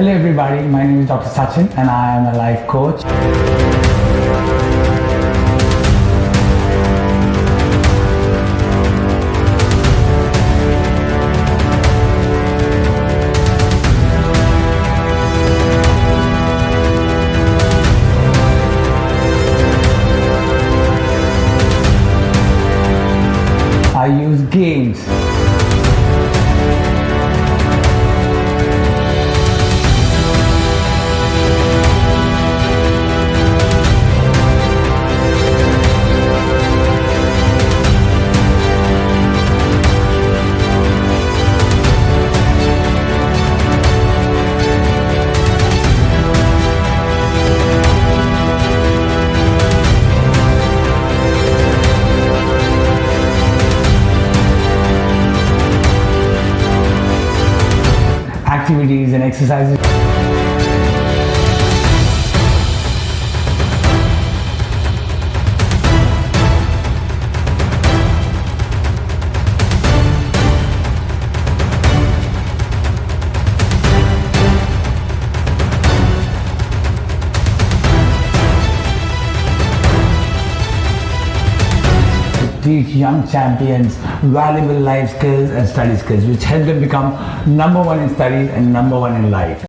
Hello everybody, my name is Dr. Sachin and I am a life coach. I use games. Activities and exercises. Teach young champions valuable life skills and study skills which help them become number one in studies and number one in life.